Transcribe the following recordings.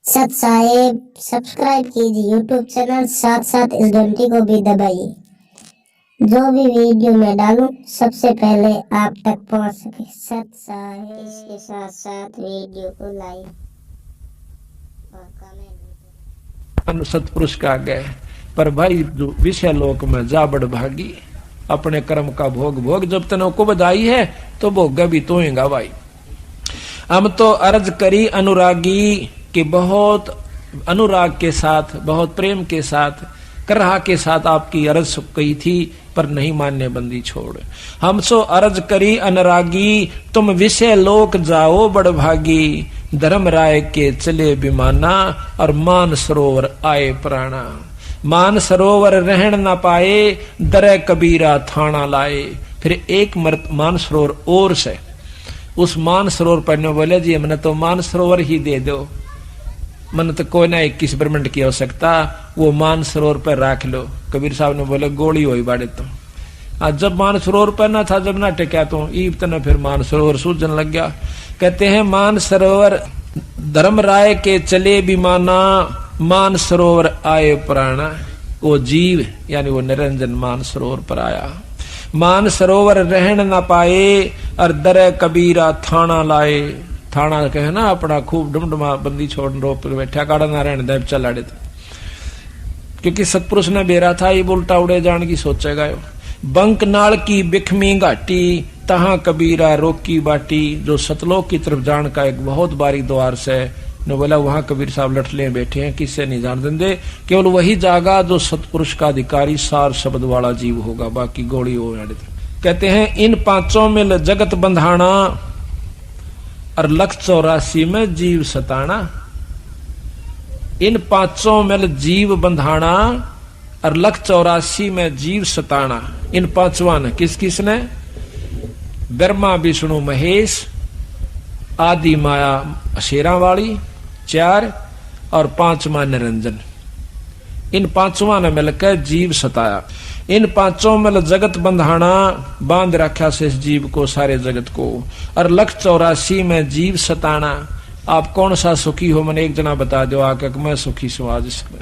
सत साहेब सब्सक्राइब कीजिए YouTube channel, साथ साथ इस घंटी को भी दबाइए। जो भी वीडियो मैं डालूं सबसे पहले आप तक पहुंच सके। सत साहेब इसके साथ साथ वीडियो को लाइक और कमेंट। सतपुरुष का गए पर भाई जो विषय लोक में जा बड़ भागी, अपने कर्म का भोग भोग, जब तने को बधाई है तो भोग भी तो होगा भाई। हम तो अर्ज करी अनुरागी कि बहुत अनुराग के साथ, बहुत प्रेम के साथ, करहा के साथ आपकी अर्ज कही थी, पर नहीं मानने बंदी छोड़। हम सो अर्ज करी अनुरागी, तुम विषय लोक जाओ बड़ भागी, धर्म राय के चले विमाना और मान सरोवर आए प्राणा। मान सरोवर रहन न पाए, दरे कबीरा थाना लाए। फिर एक मान सरोवर और से, उस मान सरोवर पर बोले जी हमने तो मान सरोवर ही दे दो, मन तो कोई ना 21 ब्रह्मंड की आवश्यकता, वो मान सरोवर पर रख लो। कबीर साहब ने बोले गोली हुई बाड़े तो आज जब मान सरोवर पर ना था, जब ना टिका तो ईब तना फिर मान सरोवर सूझन लग गया। कहते हैं मान सरोवर धर्म राय के चले विमाना, मान सरोवर आए प्राणा। वो जीव यानी वो निरंजन मान सरोवर पर आया। मान सरोवर रहन न पाए और दरे कबीरा थाना लाए। थाना कहे ना अपना खूब डुमडुमा बंदी छोड़ रोप पर बैठा, काड़ा ना रहने दे चल आड़े तो। क्योंकि सतपुरुष ने बेरा था ये उल्टा उड़े जान की सोचेगा। बंक नाल की बिखमी घाटी, तहां कबीरा रोकी बाटी। जो सतलोक की तरफ जान का एक बहुत बारीक द्वार से ने बोला, वहां कबीर साहब लठले बैठे हैं, किससे नहीं जान देंगे। केवल वही जागा जो सतपुरुष का अधिकारी सार शब्द वाला जीव होगा, बाकी गोली हो। कहते हैं इन पांचों में जगत बंधाना और 184 में जीव सताना। इन पांचों में जीव बंधाना और 184 में जीव सताना। इन पांचवा ने किस किस ने? ब्रह्मा विष्णु महेश, आदि माया शेरा वाली 4 और 5वां निरंजन। इन पांचवा ने मिलकर जीव सताया। इन पांचों में जगत बंधाना, बांध रखा से इस जीव को, सारे जगत को। और 184 में जीव सताना। आप कौन सा सुखी हो, मैंने एक जना बता दो आके कि मैं सुखी हूं आज इसमें।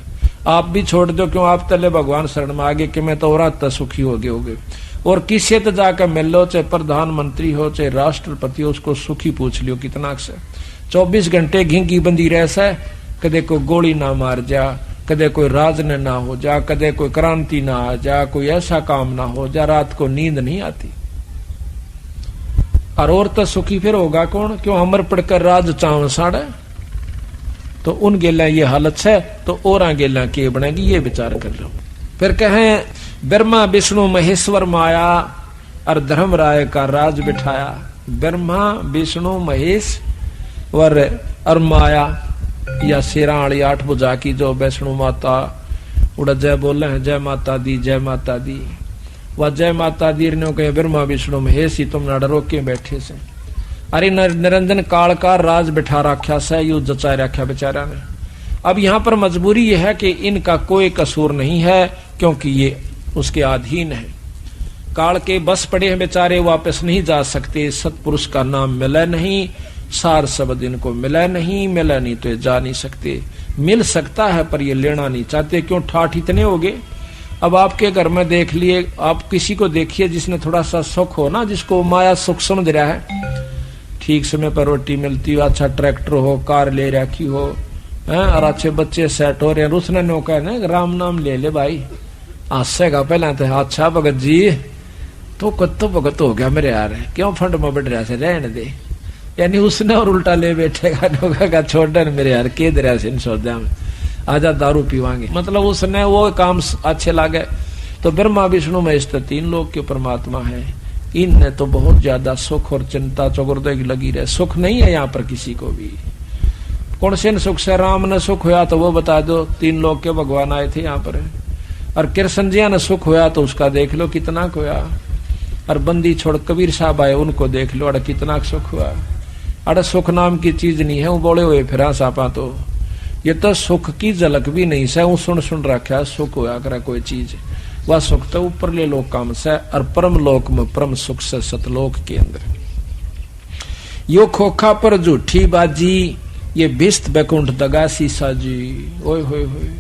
आप भी छोड़ दो, क्यों आप तले भगवान शरण में आगे कि मैं तो और सुखी हो गए। और किसी तो जाकर मिल लो, चाहे प्रधानमंत्री हो चाहे राष्ट्रपति हो, उसको सुखी पूछ लियो कितना से। 24 घंटे घिंगी बंदी रह से, कदे कोई गोली ना मार जा, कदे कोई राज ना हो जा, कदे कोई क्रांति ना आ जा, कोई ऐसा काम ना हो जा, रात को नींद नहीं आती। और तो सुखी फिर होगा कौन? क्यों अमर पड़कर राज चाव साड़ा। तो उन गेला ये हालत है तो और गेला के बनेगी, ये विचार कर लो। फिर कहें ब्रह्मा विष्णु महेश्वर माया और धर्म राय का राज बिठाया। ब्रह्मा विष्णु महेश और माया या शेराणी 8 भुजा की जो वैष्णु माता उड़ा जय बोले हैं, जय माता दी जय माता दी। वह जय माता दी ने कहे ब्रह्मा विष्णु महेश ही तुम डरो के बैठे से। अरे निरंजन काल का राज बिठा रखा से, यू जचा रखा बेचारा ने। अब यहाँ पर मजबूरी यह है कि इनका कोई कसूर नहीं है, क्योंकि ये उसके अधीन है। काल के बस पड़े हैं बेचारे, वापस नहीं जा सकते। सतपुरुष का नाम मिला नहीं, सार शब्द इनको मिला नहीं, मिला नहीं तो ये जा नहीं सकते। मिल सकता है पर ये लेना नहीं चाहते। क्यों? ठाठ इतने हो गए। अब आपके घर में देख लिए, आप किसी को देखिए जिसने थोड़ा सा सुख हो ना, जिसको माया सुख समझ रहा है, ठीक समय पर रोटी मिलती हो, अच्छा ट्रैक्टर हो, कार ले रखी हो, और अच्छे बच्चे सेट हो रहे हैं, उसने नो कहना राम नाम ले ले भाई, हंसेगा पहले तो। अच्छा भगत जी तो कत्तो भगत हो गया मेरे यार, क्यों फंड में बैठ रहा से, रहने दे। यानी उसने और उल्टा ले बैठेगा, छोड़ मेरे यार के दरिया से सौदा में, आजा दारू पीवांगे। मतलब उसने वो काम अच्छे लागे। तो ब्रह्मा विष्णु महेश 3 लोग के परमात्मा है। इनने तो बहुत ज्यादा सुख और चिंता चौगुर्दे की लगी रहे। सुख नहीं है यहाँ पर किसी को भी। कौन से सुख से? राम ने सुख होया तो वो बता दो, 3 लोग के भगवान आए थे यहाँ पर। और कृष्ण जी ने सुख होया तो उसका देख लो कितना होया। और बंदी छोड़ कबीर साहब आए, उनको देख लो, अरे कितना सुख हुआ। अरे सुख नाम की चीज नहीं है, वो बोले हुए फिर सापा। तो ये तो सुख की झलक भी नहीं से, वो सुन रखा सुख होया करे कोई चीज। वह सुख तो ऊपर ले लोक काम से, और परम लोक में परम सुख से सतलोक के अंदर। यो खोखा पर झूठी बाजी, ये भिस्त बैकुंठ दगा सीसा जी। ओए होए होए।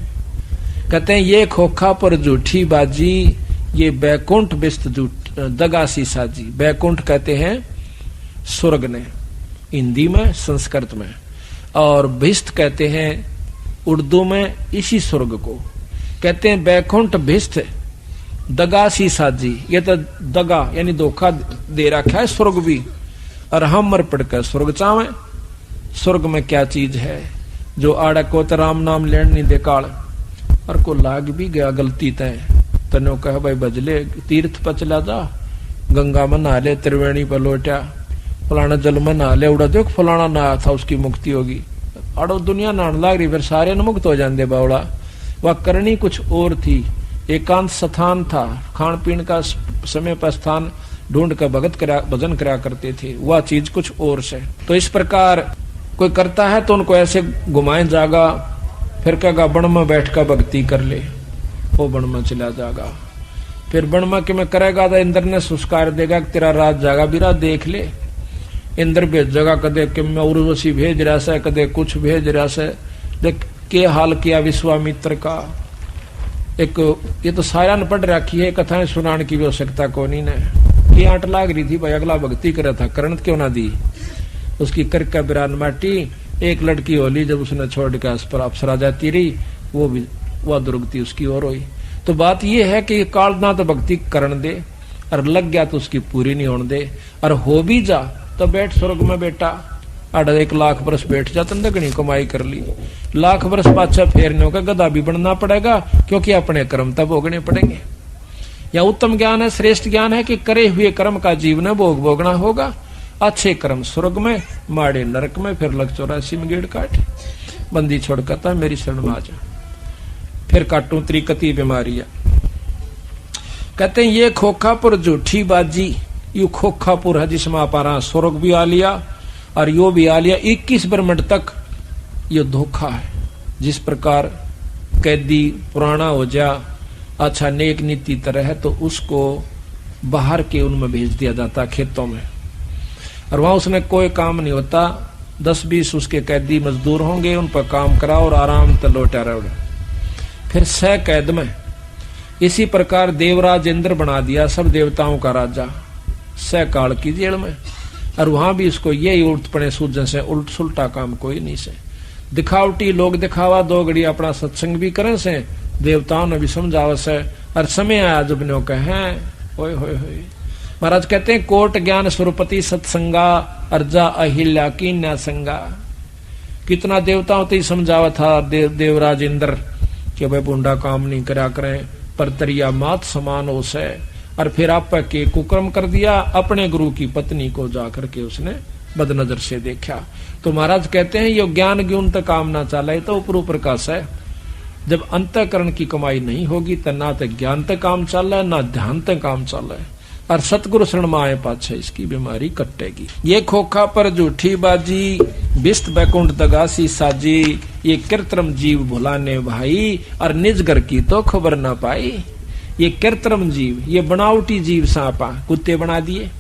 कहते हैं ये खोखा पर झूठी बाजी, ये बैकुंठ भिस्त दगा सीसा जी। बैकुंठ कहते हैं स्वर्ग ने हिंदी में, संस्कृत में, और भिस्त कहते हैं उर्दू में इसी स्वर्ग को। कहते हैं बैकुंठ भिस्त दगा सीसा जी। ये तो दगा यानी धोखा दे रखा है स्वर्ग भी, और हम मर पड़ कर स्वर्ग चावे। स्वर्ग में क्या चीज है जो आड़ा को तो राम नाम लेन नहीं दे काल, और को लाग भी गया गलती तय तनो कह भाई बजले तीर्थ पर चला जा, गंगा में नहा ले, त्रिवेणी पर लौटा, फलाना जल में नहा ले, उड़ा देख फलाना नहा था उसकी मुक्ति होगी। अड़ो दुनिया नहाने लाग रही, फिर सारे न मुक्त हो जाते बावड़ा। वह करनी कुछ और थी, एकांत स्थान था, खान पीन का समय पर स्थान ढूंढ कर भजन करा करते थे, वह चीज कुछ और से। तो इस प्रकार कोई करता है तो उनको ऐसे घुमाए जागा, फिर कहेगा बण में बैठ कर भक्ति कर ले, वो बण में चला जागा। फिर बण में कि मैं करेगा तो इंद्र ने सुस्कार देगा कि तेरा राज जागा बीरा देख ले। इंद्र भेजेगा, कदे कि मैं उर्वशी भेज रहा से, कदे कुछ भेज रहा से। देख के हाल किया विश्वामित्र का। एक ये तो सारा न पढ़ रखी है, कथाएं सुनाने की भी आवश्यकता को नहीं ने। ये आंट लाग रही थी भाई, अगला भक्ति करा था, करण क्यों ना दी। उसकी कर का बिरान माटी, एक लड़की होली जब उसने छोड़ के उस पर अप्सरा जाती रही, वो भी वह दुर्गति उसकी ओर हुई। तो बात यह है कि काल ना तो भक्ति करण दे, और लग गया तो उसकी पूरी नहीं होने दे, और हो भी जा तो बैठ स्वर्ग में बेटा। 1 लाख वर्ष बैठ जा, तन दगनी कमाई कर ली। लाख वर्ष पाछा फेरने का गधा भी बनना पड़ेगा, क्योंकि अपने कर्म तब भोगने पड़ेंगे। या उत्तम ज्ञान है, श्रेष्ठ ज्ञान है कि करे हुए कर्म का जीवन भोग भोगना होगा। अच्छे कर्म स्वर्ग में, माड़े नरक में, फिर लग 84 में गेड़ काट। बंदी छोड़ कहता मेरी शरण में आ जा, फिर काटू त्रिकति बीमारियां। कहते हैं ये खोखापुर झूठी बाजी, यू खोखापुर है जिसमें आप स्वर्ग भी आ लिया और यो भी आ लिया। 21 ब्रह्मंड तक ये धोखा है। जिस प्रकार कैदी पुराना हो जा, अच्छा नेक नीति तरह है, तो उसको बाहर के उनमें भेज दिया जाता खेतों में, और वहां उसने कोई काम नहीं होता। 10-20 उसके कैदी मजदूर होंगे, उन पर काम करा और आराम से लौटा रहे। फिर 100 कैद में इसी प्रकार देवराज इंद्र बना दिया, सब देवताओं का राजा, 100 काल की जेल में। और वहां भी इसको यही उल्ट पड़े सूजन से, उल्ट सुलटा काम कोई नहीं से। दिखावटी लोग दिखावा, 2 घड़ी अपना सत्संग भी करें से, देवताओं ने भी समझावा से, और समय आया जब नो कहे होय होय होय। महाराज कहते हैं कोट ज्ञान सुरपति सत्संगा, अर्जा अहिल्या की न्यासंगा। कितना देवताओं तो समझावा था देवराज इंद्र कि भाई बुंडा काम नहीं करा करें, पर तरिया मात समान हो से। और फिर आप के कुकर्म कर दिया, अपने गुरु की पत्नी को जाकर के उसने बदनजर से देखा। तो महाराज कहते हैं ये ज्ञान गुण तक काम ना चला, तो ऊपर प्रकाश है। जब अंतःकरण की कमाई नहीं होगी तो ना तो ज्ञान तक काम चल रहा है, ना ध्यान तक काम चल रहा है। और सतगुरु शरण में आए पाछे इसकी बीमारी कटेगी। ये खोखा पर झूठी बाजी, बिस्त बैकुंठ दगासी साजी, ये कृत्रिम जीव भुलाने भाई, और निज घर की तो खबर ना पाई। ये कृत्रिम जीव, ये बनावटी जीव सांपा, कुत्ते बना दिए,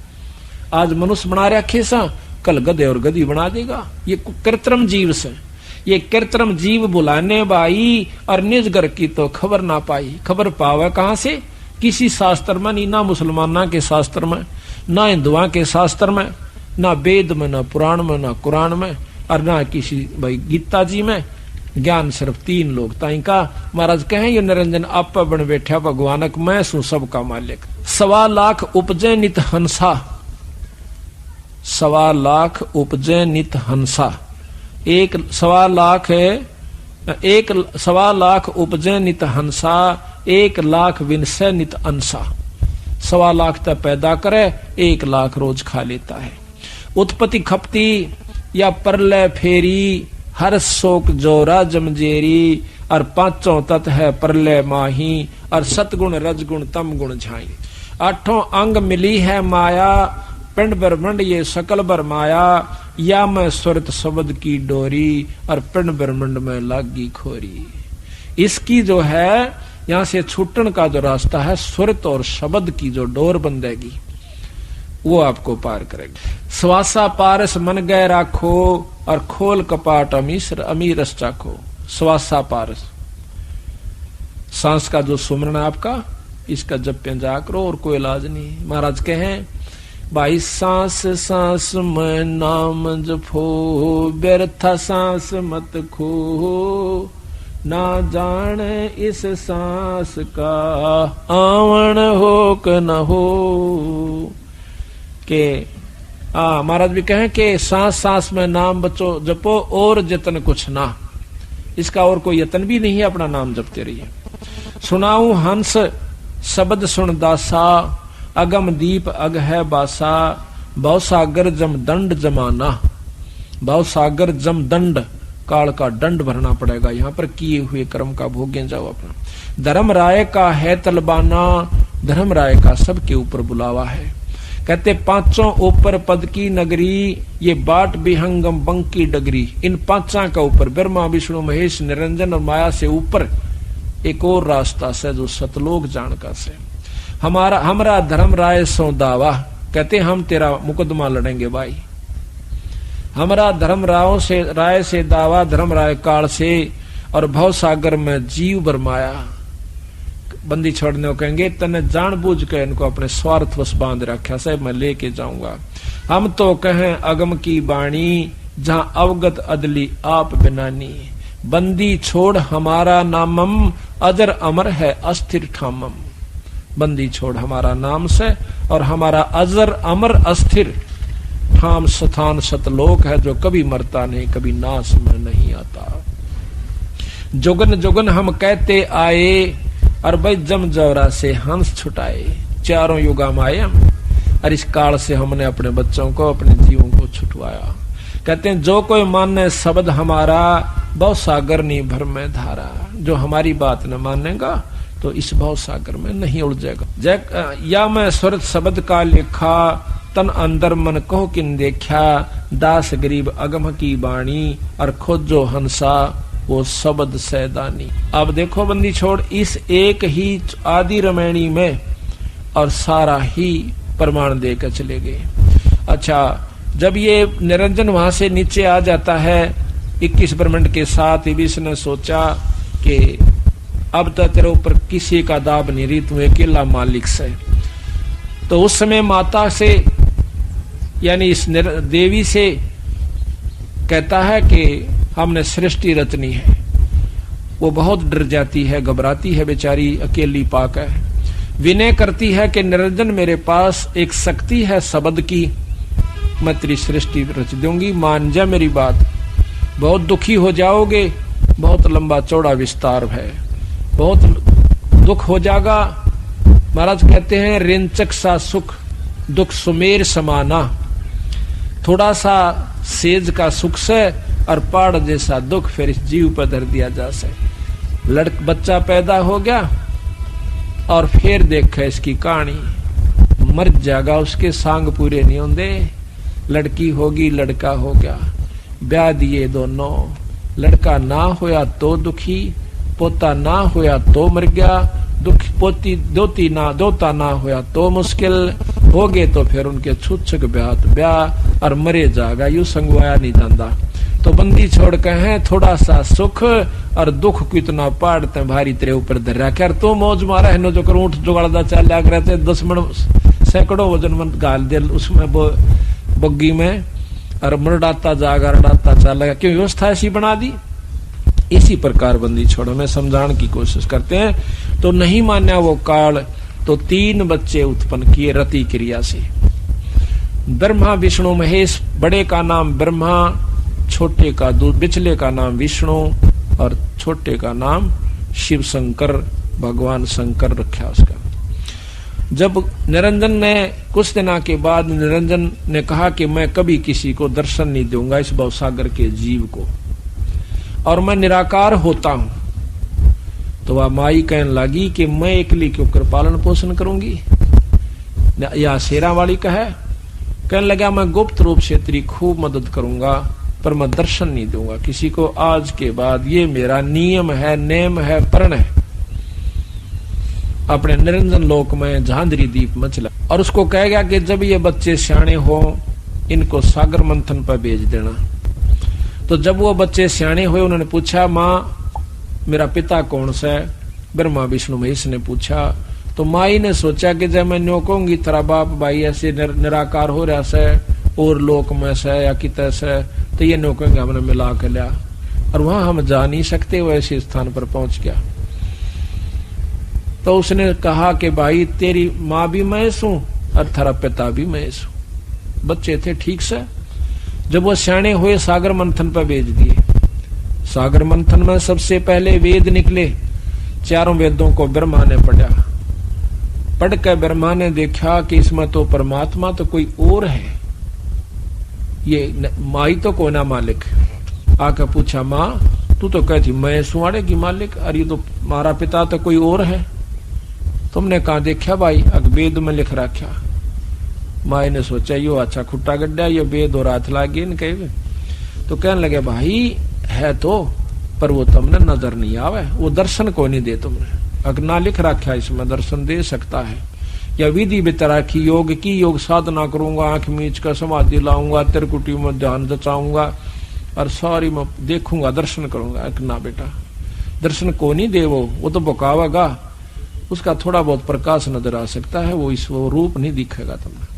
आज मनुष्य बना रखे सा, कल गधे और गधी बना देगा। ये कृत्रिम जीव से, ये कृत्रिम जीव बुलाने भाई, और निज घर की तो खबर ना पाई। खबर पावे कहां से? किसी शास्त्र में नहीं, ना मुसलमाना के शास्त्र में, ना हिंदुआ के शास्त्र में, ना वेद में, ना पुराण में, ना कुरान में, और ना किसी भाई गीता जी में। ज्ञान सिर्फ 3 लोग ताई का। महाराज कहें ये निरंजन आप बन बैठा भगवानक, मैं सू सबका मालिक। 1.25 लाख उपजे नित हंसा, 1.25 लाख उपजे नित हंसा। 1.25 लाख है, 1.25 लाख उपजे नित हंसा, 1 लाख विनसे नित अंसा। 1.25 लाख तक पैदा करे, 1 लाख रोज खा लेता है। उत्पत्ति खपती या परलय फेरी, हर शोक जोरा जमजेरी, और 5 तत्व है प्रलय माही, और सतगुण रजगुण तम गुण झाई। 8 अंग मिली है माया, पिंड ब्रह्मंड ये सकल बर माया, या मैं सुरत शब्द की डोरी, और पिंड ब्रह्मंड में लागी खोरी। इसकी जो है यहाँ से छूटन का जो रास्ता है, सुरत और शब्द की जो डोर बंधेगी, वो आपको पार करेगा। स्वासा पारस मन गए राखो और खोल कपाट अमीरस चाखो। स्वासा पारस, सांस का जो सुमरण आपका, इसका जप जा करो और कोई इलाज नहीं। महाराज कहें भाई सांस सांस में नाम जपो, व्यर्था सांस मत खो, ना जाने इस सांस का आवन हो क न हो। के महाराज भी कहें कि सांस सांस में नाम बचो जपो और जतन कुछ ना, इसका और कोई यतन भी नहीं है, अपना नाम जपते रहिए। सुनाऊं हंस शब्द सुन दासा, अगम दीप अग है बासा, भव सागर जम दंड जमाना। भव सागर जम दंड, काल का दंड भरना पड़ेगा, यहाँ पर किए हुए कर्म का भोगे जाओ अपना। धर्म राय का है तलबाना, धर्म राय का सबके ऊपर बुलावा है। कहते पांचों ऊपर पद की नगरी, ये बाट विहंगम बंकी डगरी। इन पांचा का ऊपर ब्रह्मा विष्णु महेश निरंजन और माया से ऊपर एक और रास्ता से, जो सतलोक जानका से। हमारा धर्म राय सो दावा, कहते हम तेरा मुकदमा लड़ेंगे भाई। हमारा धर्म राय से दावा, धर्म राय काल से, और भव सागर में जीव बरमाया। बंदी छोड़ने को कहेंगे तने जानबूझ के इनको अपने स्वार्थ वश बांध रखा से, मैं लेके जाऊंगा। हम तो कहें अगम की बाणी, जहां अवगत अदली आप बिनानी। बंदी छोड़ हमारा नामम, अजर अमर है अस्थिर ठामम। बंदी छोड़ हमारा नाम से, और हमारा अजर अमर अस्थिर ठाम स्थान सतलोक है, जो कभी मरता नहीं, कभी नाश में नहीं आता। जुगन जुगन हम कहते आए, और भाई जम जौरा से हंस छुटाए। चारों युगा में आए हम, और इस काल से हमने अपने बच्चों को, अपने जीवों को छुटवाया। कहते हैं जो कोई माने शब्द हमारा, भव सागर नहीं भर में धारा। जो हमारी बात न मानेगा तो इस भव सागर में नहीं उलझेगा। या मैं स्वरत शब्द का लेखा, तन अंदर मन कहो किन देखा। दास गरीब अगम की बाणी, और खोजो हंसा वो शब्द सैदानी। अब देखो बंदी छोड़, इस एक ही आदि रमैणी में और सारा ही प्रमाण देकर चले गए। अच्छा, जब ये निरंजन वहां से नीचे आ जाता है 21 ब्रह्मंड के साथ, विष्णु ने सोचा कि अब तो तेरे ऊपर किसी का दाब नहीं रही, तू अकेला मालिक से। तो उस समय माता से, यानी इस देवी से कहता है कि हमने सृष्टि रचनी है। वो बहुत डर जाती है, घबराती है बेचारी, अकेली पाकर विनय करती है कि निरंजन मेरे पास एक शक्ति है शब्द की, मैं तेरी सृष्टि रच दूंगी, मान जा मेरी बात। बहुत दुखी हो जाओगे, बहुत लंबा चौड़ा विस्तार है, बहुत दुख हो जाएगा। महाराज कहते हैं रिंचक सा सुख दुख सुमेर समाना। थोड़ा सा सेज का सुख से और पहाड़ जैसा दुख फिर इस जीव पर धर दिया जा सके। बच्चा पैदा हो गया और फिर देखा इसकी कहानी, मर जाएगा, उसके सांग पूरे नहीं होंगे। लड़की होगी, लड़का हो गया, ब्याह दिए दोनों। लड़का ना होया तो दुखी, पोता ना होया तो मर गया, दुख पोती दोता ना होया तो मुश्किल हो गए। तो फिर उनके छुच्छक ब्याह और मरे जाएगा, यू संगवाया नहीं जाता। तो बंदी छोड़ के हैं थोड़ा सा सुख और दुख को इतना पाड़ते भारी तेरे ऊपर धरा कर तो मौज मारा है। जो कर ऊँट जुगाड़दा चल रहते 10 मन सैकड़ों वजन मन गाल दे उसमें बग्गी में, और मरडाता जागा रडाता चलेगा। क्यों व्यवस्था ऐसी बना दी। इसी प्रकार बंदी छोड़ो में समझाने की कोशिश करते हैं। तो नहीं मान्या वो काल, तो 3 बच्चे उत्पन्न किए रति क्रिया से। ब्रह्मा विष्णु महेश, बड़े का नाम ब्रह्मा, छोटे का बिचले का नाम विष्णु और छोटे का नाम शिव शंकर, भगवान शंकर रखा उसका। जब निरंजन ने कुछ दिनों के बाद निरंजन ने कहा कि मैं कभी किसी को दर्शन नहीं दूंगा इस भवसागर के जीव को, और मैं निराकार होता हूं, तो वह माई कहने लगी कि मैं एकली क्यों कर पालन पोषण करूंगी। या शेरा वाली कहने लगा मैं गुप्त रूप से तेरी खूब मदद करूंगा, पर मैं दर्शन नहीं दूंगा किसी को आज के बाद। ये मेरा नियम है, नेम है, प्रण है। अपने निरंजन लोक में झांझरी दीप मचला और उसको कह गया कि जब ये बच्चे सियाणे हो इनको सागर मंथन पर भेज देना। तो जब वो बच्चे सियाणे हुए उन्होंने पूछा, माँ मेरा पिता कौन सा है? ब्रह्मा विष्णु महेश ने पूछा। तो माई ने सोचा कि जब मैं न्यो कहूंगी तेरा बाप भाई ऐसे निराकार हो रहा से और लोक में से या कित से, तो ये न्यो कहेंगे हमने मिला के लिया और वहां हम जा नहीं सकते, वो ऐसे स्थान पर पहुंच गया। तो उसने कहा कि भाई तेरी माँ भी महेश हूं और तेरा पिता भी महेश हूं। बच्चे थे ठीक से। जब वो सियाणे हुए सागर मंथन पर भेज दिए। सागर मंथन में सबसे पहले वेद निकले। चारों वेदों को ब्रह्मा ने पढ़ा। पढ़ कर ब्रह्मा ने देखा कि इसमें तो परमात्मा तो कोई और है, ये माई तो कोई ना मालिक। आकर पूछा, माँ तू तो कहती मैं सुहाड़े की मालिक, अरे ये तो मारा पिता तो कोई और है। तुमने कहा देखा भाई? वेद में लिख रखा। माई ने सोचा यो अच्छा खुट्टा गड्ढा, ये वेद और हाथ लागे न कहे। तो कहने लगे भाई है तो, पर वो तुमने नजर नहीं आवे, वो दर्शन को नहीं दे तुमने। अगर ना लिख रखा इसमें दर्शन दे सकता है, या विधि बितरा की योग की योग साधना करूंगा, आंख मीच कर समाधि लाऊंगा, त्रिकुटी में ध्यान जचाऊंगा और सारी मैं देखूंगा दर्शन करूंगा। ना बेटा दर्शन को नहीं दे, वो तो बकावेगा, उसका थोड़ा बहुत प्रकाश नजर आ सकता है, वो रूप नहीं दिखेगा तुम्हें।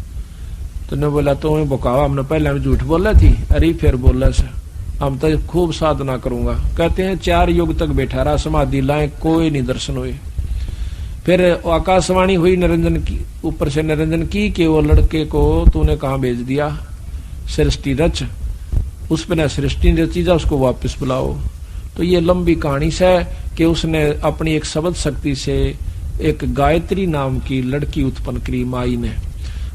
तो ने बोला तो बकावा, हमने पहले हम झूठ बोला थी, अरे फिर बोला से हम तो खूब साधना करूंगा। कहते हैं 4 युग तक बैठा रहा, समाधि लाए, कोई नहीं दर्शन हुए। फिर आकाशवाणी हुई निरंजन की, ऊपर से निरंजन की कि वो लड़के को तूने कहाँ भेज दिया, सृष्टि रच, उस पर सृष्टि रची जा, उसको वापस बुलाओ। तो ये लंबी कहानी से कि उसने अपनी एक शब्द शक्ति से एक गायत्री नाम की लड़की उत्पन्न करी माई ने,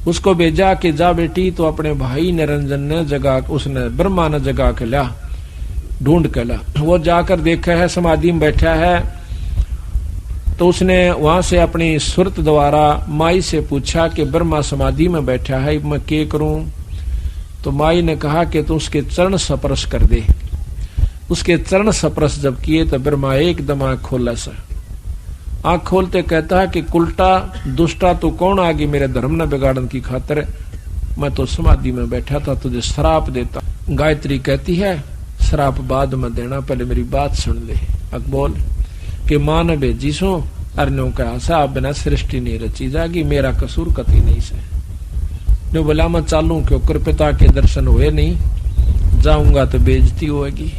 उसको भेजा कि जा बेटी। तो अपने भाई निरंजन ने जगा, उसने ब्रह्मा ने जगा के ला, ढूंढ के ला। वो जाकर देखा है समाधि में बैठा है। तो उसने वहां से अपनी सुरत द्वारा माई से पूछा कि ब्रह्मा समाधि में बैठा है, मैं क्या करूं? तो माई ने कहा कि तू उसके चरण स्पर्श कर दे। उसके चरण स्पर्श जब किए तो ब्रह्मा एकदम आंख खोला सा। आंख खोलते कहता है कि कुलटा दुष्टा तू कौन आ गई मेरे धर्म न बिगाड़न की खातिर? मैं तो समाधि में बैठा था, तुझे श्राप देता। गायत्री कहती है श्राप बाद में देना, पहले मेरी बात सुन ले। अकबोल कि मां ने भेजी सो अरनों का आशा बिना सृष्टि नहीं रची जागी, मेरा कसूर कति नहीं से। जो बोला मैं चालू क्यों कर, पिता के दर्शन हुए नहीं, जाऊंगा तो बेइज्जती होगी।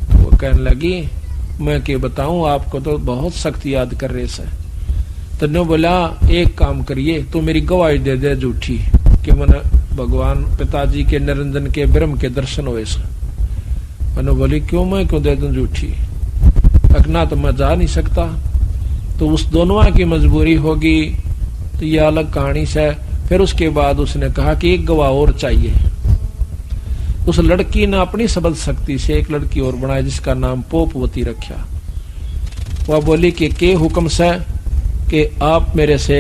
तो वो कहने लगी मैं क्या बताऊं आपको, तो बहुत सख्त याद कर रहे से। तो ने बोला एक काम करिए, तो मेरी गवाही दे दे झूठी कि मैंने भगवान पिताजी के निरंजन के ब्रह्म के दर्शन हुए से। मैंने बोली क्यों, मैं क्यों दे दूं झूठी? अकना तो मैं जा नहीं सकता। तो उस दोनों की मजबूरी होगी, तो ये अलग कहानी से। फिर उसके बाद उसने कहा कि एक गवाह और चाहिए। उस लड़की ने अपनी शब्द शक्ति से एक लड़की और बनाई जिसका नाम पोपवती रखा। वह बोली कि के हुक्म से कि आप मेरे से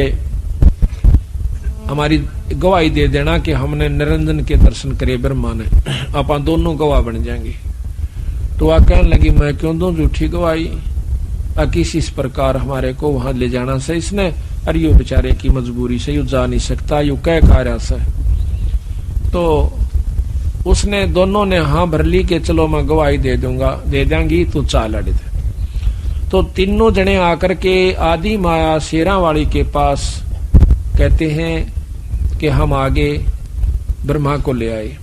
हमारी गवाही दे देना कि हमने निरंजन के दर्शन करे ब्रह्मा ने, आप दोनों गवाह बन जाएंगे। तो वह कहने लगी मैं क्यों दूं झूठी गवाही, किसी इस प्रकार हमारे को वहां ले जाना से इसने, अरे यो बेचारे की मजबूरी से यू जा नहीं सकता, यू कह रहा से। तो उसने दोनों ने हाँ भर ली कि चलो मैं गवाही दे दूंगा, दे देंगी, तू चाल अड़े। तो तीनों जने आकर के आदि माया शेरा वाली के पास कहते हैं कि हम आगे ब्रह्मा को ले आए।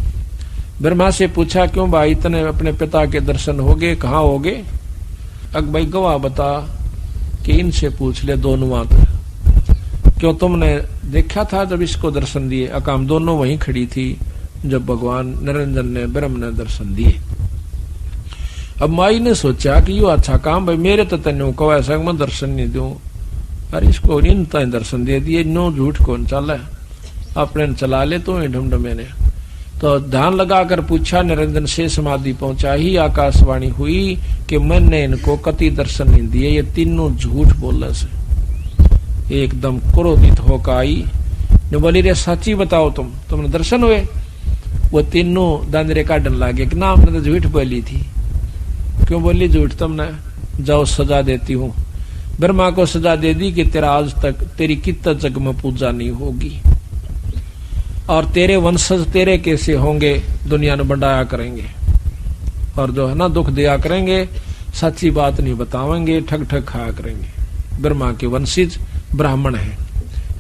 ब्रह्मा से पूछा क्यों भाई तने अपने पिता के दर्शन हो गए, कहाँ हो गए? अग भाई गवाह बता कि इनसे पूछ ले दोनों आते, क्यों तुमने देखा था जब इसको दर्शन दिए? अकाम दोनों वहीं खड़ी थी जब भगवान निरंजन ने ब्रह्म ने दर्शन दिए। अब माई ने सोचा कि यो अच्छा काम भाई, मेरे तो तेन कहो ऐसा मैं दर्शन नहीं दूं, अरे इसको इन दर्शन दे दिए, नो झूठ कौन चला है, अपने चला ले तो ढमढमे ने। तो ध्यान लगाकर पूछा निरंजन से, समाधि पहुंचा ही आकाशवाणी हुई कि मैंने इनको कति दर्शन नहीं दिए, ये तीनों झूठ बोलने से। एकदम क्रोधित होकर आई ने बोली रे सच्ची बताओ तुमने दर्शन हुए? वो तीनों दांदरे काटने लगे कि ना हमने तो झूठ बोली थी। क्यों बोली झूठ तुमने? जाओ सजा देती हूँ। ब्रह्मा को सजा दे दी कि तेरा आज तक तेरी कितना जग में पूजा नहीं होगी और तेरे वंशज तेरे कैसे होंगे, दुनिया ने बढ़ाया करेंगे और जो है ना दुख दिया करेंगे, सच्ची बात नहीं बतावेंगे, ठग ठग खाया करेंगे। ब्रह्मा के वंशज ब्राह्मण हैं,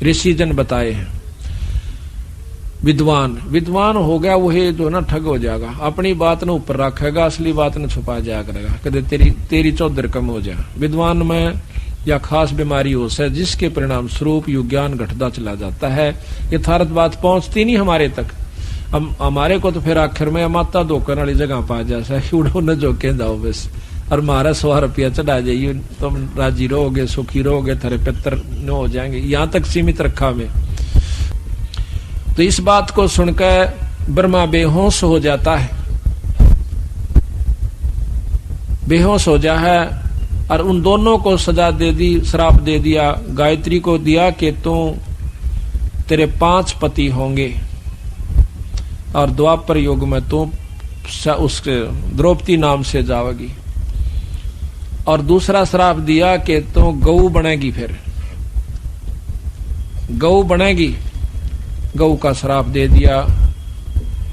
ऋषि जन बताए हैं। विद्वान हो गया वही जो ना ठग हो जाएगा, अपनी बात ने ऊपर रखेगा, असली बात ने छुपा जाया करेगा, कदे तेरी चौधर कम हो जाए। विद्वान में या खास बीमारी हो से जिसके परिणाम स्वरूप यु ज्ञान घटता चला जाता है, यथार्थ बात पहुंचती नहीं हमारे तक। हमारे को तो फिर आखिर में माता धोकर वाली जगह पा जाए, उड़ो न जोके जाओ बस, और मारा 100 रुपया चढ़ा जाइए, तुम राजी रहोगे, सुखी रहोगे, थारे पितर न हो जाएंगे, यहाँ तक सीमित रखा में। तो इस बात को सुनकर ब्रह्मा बेहोश हो जाता है, बेहोश हो जा है, और उन दोनों को सजा दे दी, श्राप दे दिया। गायत्री को दिया कि तेरे 5 पति होंगे और द्वापर युग में तू उस द्रौपदी नाम से जाओगी। और दूसरा श्राप दिया कि तू गऊ बनेगी, फिर गऊ बनेगी, गऊ का श्राप दे दिया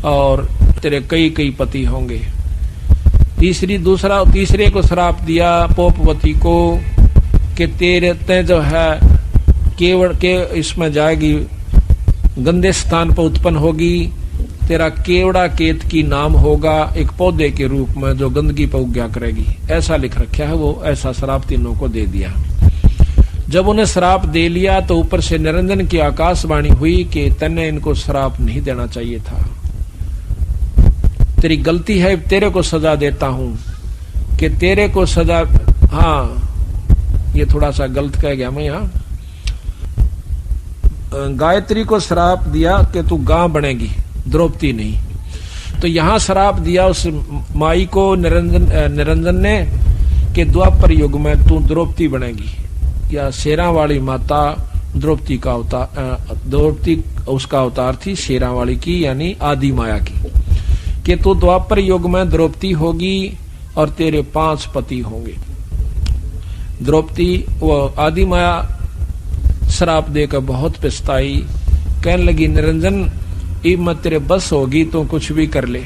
और तेरे कई पति होंगे। तीसरे को श्राप दिया पोपवती को कि ते जो है केवड़ के इसमें जाएगी, गंदे स्थान पर उत्पन्न होगी, तेरा केवड़ा केत की नाम होगा, एक पौधे के रूप में जो गंदगी पर उग्या करेगी, ऐसा लिख रखा है। वो ऐसा श्राप तीनों को दे दिया। जब उन्हें श्राप दे लिया तो ऊपर से निरंजन की आकाशवाणी हुई कि तन्ने इनको श्राप नहीं देना चाहिए था, तेरी गलती है, तेरे को सजा देता हूं कि तेरे को सजा। हाँ, ये थोड़ा सा गलत कह गया मैं यहाँ। गायत्री को श्राप दिया कि तू गां बनेगी, द्रौपदी नहीं। तो यहां श्राप दिया उस माई को निरंजन ने कि द्वापर युग में तू द्रौपदी बनेगी, या शेरा वाली माता द्रौपदी का अवतार, द्रौपदी उसका अवतार थी शेरा वाली की, यानी आदि माया की, कि तू द्वापर युग में द्रौपदी होगी और तेरे 5 पति होंगे। द्रौपदी वो आदि माया श्राप देकर बहुत पछताई, कहने लगी निरंजन इब मैं तेरे बस होगी तो कुछ भी कर ले,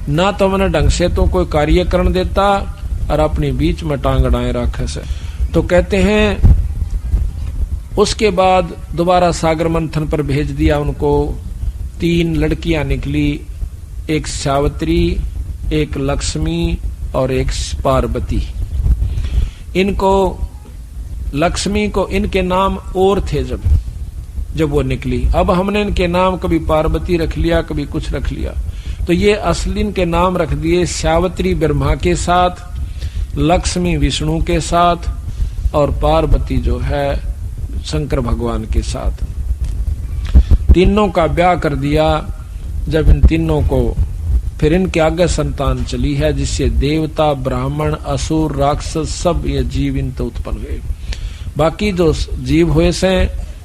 ना तो मैंने ढंग से तो कोई कार्य करने देता और अपनी बीच में टांग अड़ाए रखे से। तो कहते हैं उसके बाद दोबारा सागर मंथन पर भेज दिया उनको। 3 लड़कियां निकली, एक सावित्री, एक लक्ष्मी और एक पार्वती। इनको लक्ष्मी को इनके नाम और थे जब वो निकली। अब हमने इनके नाम कभी पार्वती रख लिया, कभी कुछ रख लिया, तो ये असली इनके नाम रख दिए सावित्री ब्रह्मा के साथ, लक्ष्मी विष्णु के साथ और पार्वती जो है शंकर भगवान के साथ। तीनों का ब्याह कर दिया। जब इन तीनों को फिर इनके आगे संतान चली है, जिससे देवता, ब्राह्मण, असुर, राक्षस सब ये जीव इन तो उत्पन्न हुए। बाकी जो जीव हुए से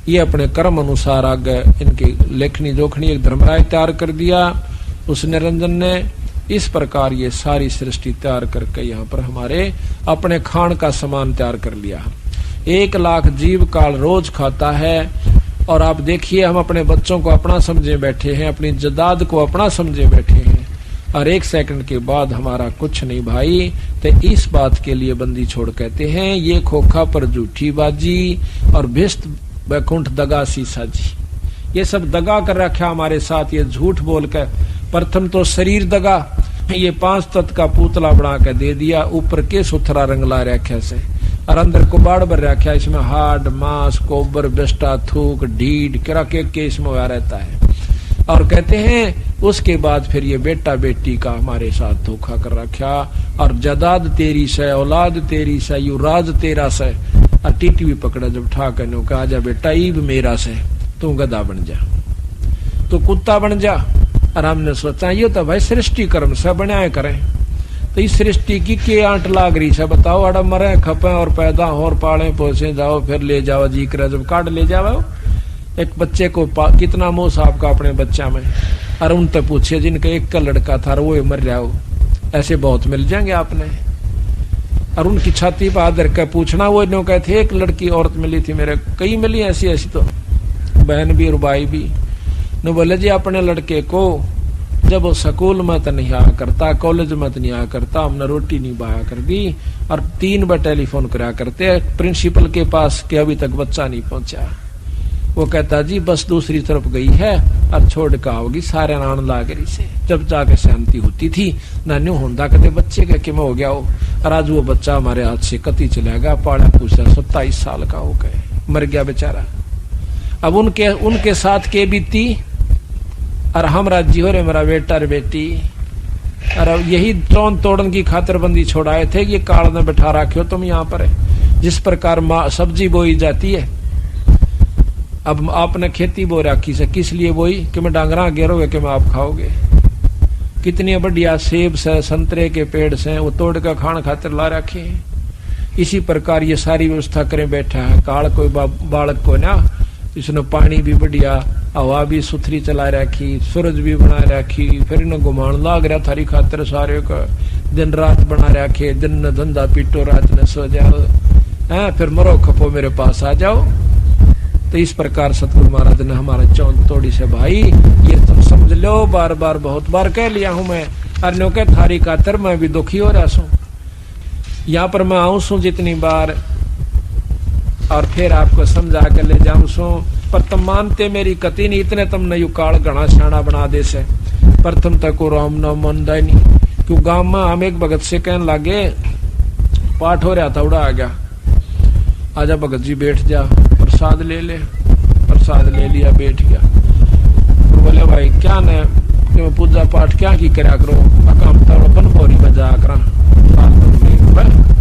ये अपने कर्म अनुसार आगे इनकी लेखनी जोखनी एक धर्मराय तैयार कर दिया उस निरंजन ने। इस प्रकार ये सारी सृष्टि तैयार करके यहाँ पर हमारे अपने खान का सामान तैयार कर लिया। 1 लाख जीव काल रोज खाता है। और आप देखिए हम अपने बच्चों को अपना समझे बैठे हैं, अपनी जदाद को अपना समझे बैठे हैं, और 1 सेकंड के बाद हमारा कुछ नहीं भाई। तो इस बात के लिए बंदी छोड़ कहते हैं ये खोखा पर झूठी बाजी और भिष्ट बैकुंठ दगा सीसा जी। ये सब दगा कर रखा हमारे साथ, ये झूठ बोलकर। प्रथम तो शरीर दगा, ये 5 तत्व का पुतला बना के दे दिया, ऊपर के सुथरा रंग ला रखा से, और अंदर कुबाड़ भर रखा, इसमें हाड, मांस, कोबर, बिस्टा, थूक, ढीड किरा के इसमें हुआ रहता है। और कहते हैं उसके बाद फिर ये बेटा बेटी का हमारे साथ धोखा कर रखा, और जदाद तेरी से, औलाद तेरी से, युवराज तेरा से, और टीटी भी पकड़ा जब ठा कहने कहा जा बेटा ईब मेरा से, तू गधा बन जा, तू कुत्ता बन जा। और हमने सोचा ये तो भाई सृष्टि कर्म से बनाए करें, तो इस सृष्टि की के आंट लाग रही से बताओ। अड़ मरे खपे और पैदा हो और पाले पोसे जाओ, फिर ले जाओ जी करे जब काट ले जाओ। एक बच्चे को कितना मोह साहब का अपने बच्चा में, और उनसे पूछे जिनका 1 का लड़का था वो मर जाओ, ऐसे बहुत मिल जाएंगे आपने। और उनकी छाती पर आदर के पूछना। वो नो कहते एक लड़की औरत मिली थी मेरे, कई मिली ऐसी ऐसी, तो बहन भी और भाई भी। न बोले जी अपने लड़के को जब वो स्कूल में तो नहीं आया करता, कॉलेज में तो नहीं आया करता, हमने रोटी नहीं बाया कर दी, और 3 बार टेलीफोन करा करते प्रिंसिपल के पास कि अभी तक बच्चा नहीं पहुंचा। वो कहता जी बस दूसरी तरफ गई है और छोड़ के आओगी सारे नान लागरी से। जब जाके शांति होती थी नान्यू होंदा कदे बच्चे का कि हो गया हो, और आज वो बच्चा हमारे हाथ से कति चला गया, पाड़ा पूछा 27 साल का हो गए, मर गया बेचारा। अब उनके साथ के बीती, और हम राज्य हो रहे मेरा बेटा और बेटी, और यही तोड़ तोड़न की खातरबंदी छोड़ाए थे कि ये काल में बैठा रखे हो तुम यहाँ पर। जिस प्रकार सब्जी बोई जाती है, अब आपने खेती बो रखी से, किस लिए बोई कि मैं डांगरा घेरोगे कि मैं आप खाओगे। कितनी बढ़िया सेब से संतरे के पेड़ से वो तोड़ कर खान खातिर ला रखे हैं। इसी प्रकार ये सारी व्यवस्था करें बैठा है काल कोई बालक को ना, इसने पानी भी बढ़िया, हवा भी सुथरी चला रखी, सूरज भी बना रखी, फिर इन्हें घुमान लाग रहा थारी खातिर सारे का, दिन रात बना रखे, दिन न धंधा पीटो रात न सो जाओ, फिर मरो खपो मेरे पास आ जाओ। तो इस प्रकार सतगुरु महाराज ने हमारा चौंध तोड़ी से भाई ये तुम समझ लो, बार बार बहुत बार कह लिया हूं मैं, अन्यों के थारी खातिर मैं भी दुखी हो रहा हूं। यहाँ पर मैं आऊं सू जितनी बार और फिर आपको समझा कर ले जाऊं सू, पर तुम मानते मेरी कति नहीं, इतने तुमने यू काल घना शाना बना दे से। प्रथम तक को राम नाम मन नहीं, क्यों गांव में हम एक भगत से कहने लगे, पाठ हो रहा था, उड़ा आ गया, आजा भगत जी बैठ जा, प्रसाद ले ले। प्रसाद ले लिया, बैठ गया। तो बोले भाई क्या न पूजा पाठ क्या की करा करो, काम तो बनभोरी में जा करा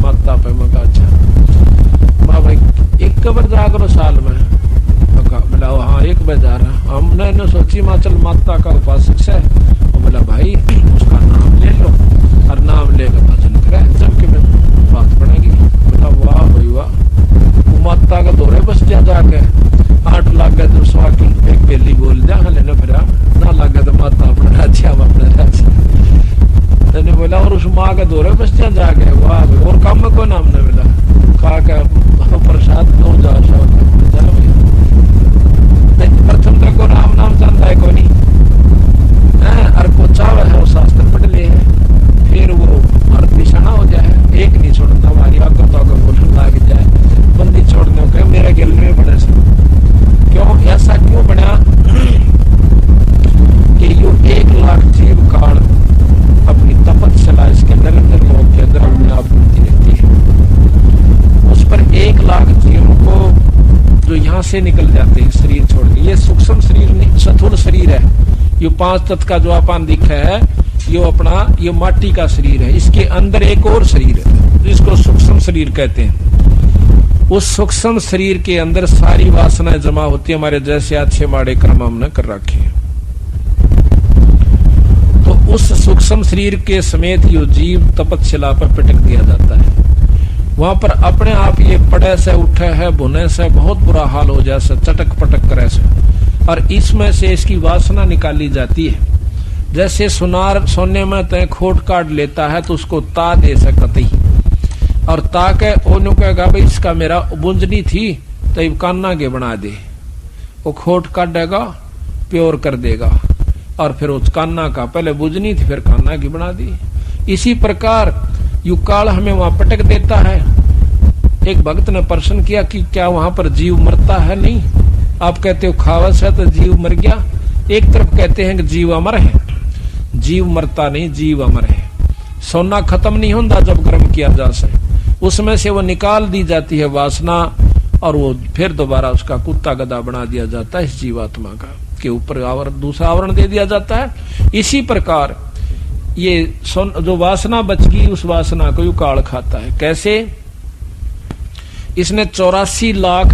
माता पे मगा। अच्छा माँ भाई एक कबर जा करो साल में, बोला हाँ 1 बार जा रहा। हमने न सोची माँ चल माता का उपासक है, बोला भाई उसका नाम ले लो, और नाम लेकर भजन करे जबकि बात बनेगी। बोला वाह भाई वाह, माता का दौरे बस जाके 8 लाख गए तो स्वाकी एक बेली बोल जा लेना, फिर ना लगे तो माता अपना राज्य अपना राज्य। मैंने बोला और उस माँ का दौरे बस जाके वाह और काम में कोई नाम नहीं मिला, खा के प्रसाद दो जा प्रथम तक को राम नाम जानता है कोई नहीं, और को चाव है वो शास्त्र पढ़ ले, फिर वो अर्थ निशाना हो जाए, एक नहीं छोड़ता हमारी आगे तो आगे बोलने लग जाए, बंदी छोड़ने के मेरे गिल में बने से। क्यों ऐसा क्यों बना कि यो 1 लाख जीव काल अपनी तपस्या इसके निरंतर लोग के अंदर अपने आप मिलती रहती है। उस पर 1 लाख जीव को जो यहाँ से निकल जाते हैं शरीर छोड़ के, ये सूक्ष्म शरीर नहीं स्थूल शरीर है। ये 5 तत्व का जो अपन दिखा है ये अपना ये माटी का शरीर है, इसके अंदर एक और शरीर है जिसको सूक्ष्म शरीर कहते हैं। उस सूक्ष्म शरीर के अंदर सारी वासनाएं जमा होती है, हमारे जैसे अच्छे माड़े कर्म हमने कर रखे हैं। तो उस सूक्ष्म शरीर के समेत यो जीव तपस्या पर पटक दिया जाता है। वहां पर अपने आप ये पड़े से उठे है, भुने से बहुत बुरा हाल हो जाए से, चटक पटक करे से, और इसमें से इसकी वासना निकाली जाती है। जैसे सुनार सोने में तय खोट काट लेता है तो उसको ता दे सकते ही, और ता के ओनु कहेगा भाई इसका मेरा बुंजनी थी तो ये कान्ना के बना दे, वो खोट काट देगा प्योर कर देगा, और फिर उस कान्ना का पहले बुंजनी थी फिर कान्ना की बना दी। इसी प्रकार यू काल हमें वहां पटक देता है। एक भक्त ने प्रश्न किया कि क्या वहां पर जीव मरता है? नहीं, आप कहते हो खावस है तो जीव मर गया। एक तरफ कहते हैं कि जीव अमर है, जीव मरता नहीं, जीव अमर है। सोना खत्म नहीं होता जब गर्म किया जा सके, उसमें से वो निकाल दी जाती है वासना, और वो फिर दोबारा उसका कुत्ता गधा बना दिया जाता है इस जीवात्मा का, के ऊपर दूसरा आवरण दे दिया जाता है। इसी प्रकार ये जो वासना बच गई उस वासना को यू काल खाता है। कैसे? इसने 84 लाख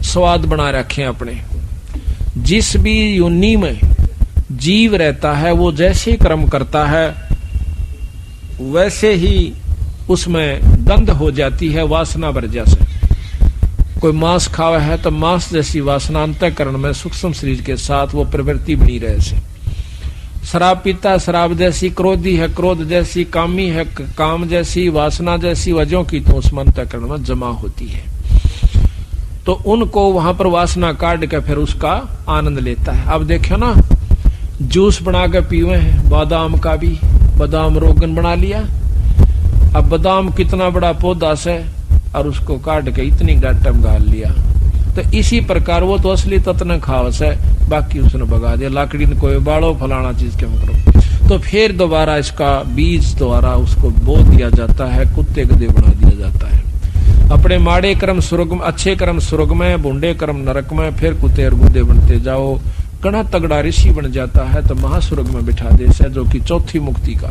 स्वाद बना रखे हैं अपने। जिस भी योनि में जीव रहता है वो जैसे कर्म करता है वैसे ही उसमें गंध हो जाती है वासना वर्जा से। कोई मांस खावा है तो मांस जैसी वासना अंतःकरण में सूक्ष्म शरीर के साथ वो प्रवृत्ति बनी रहे से। शराब पीता शराब जैसी, क्रोधी है क्रोध जैसी, कामी है काम जैसी, वासना जैसी वजहों की तो उस अंतःकरण में जमा होती है। तो उनको वहां पर वासना काट के फिर उसका आनंद लेता है। अब देखो ना, जूस बना के पीवे हैं बादाम का भी, बादाम रोगन बना लिया। अब बादाम कितना बड़ा पौधा से और उसको काट के इतनी गाटम गाल लिया। तो इसी प्रकार वो तो असली तत्व खावस है, बाकी उसने भगा दिया, लाकड़ी ने कोई बाड़ो फलाना चीज क्यों करो। तो फिर दोबारा इसका बीज द्वारा उसको बो दिया जाता है, कुत्ते गधे बना दिया जाता है। अपने माड़े कर्म स्वर्ग में, अच्छे कर्म स्वर्ग में, बूढ़े कर्म नरक में, फिर कुत्ते और गुदे बनते जाओ। घना तगड़ा ऋषि बन जाता है तो महास्वर्ग में बिठा दे से, जो कि चौथी मुक्ति का।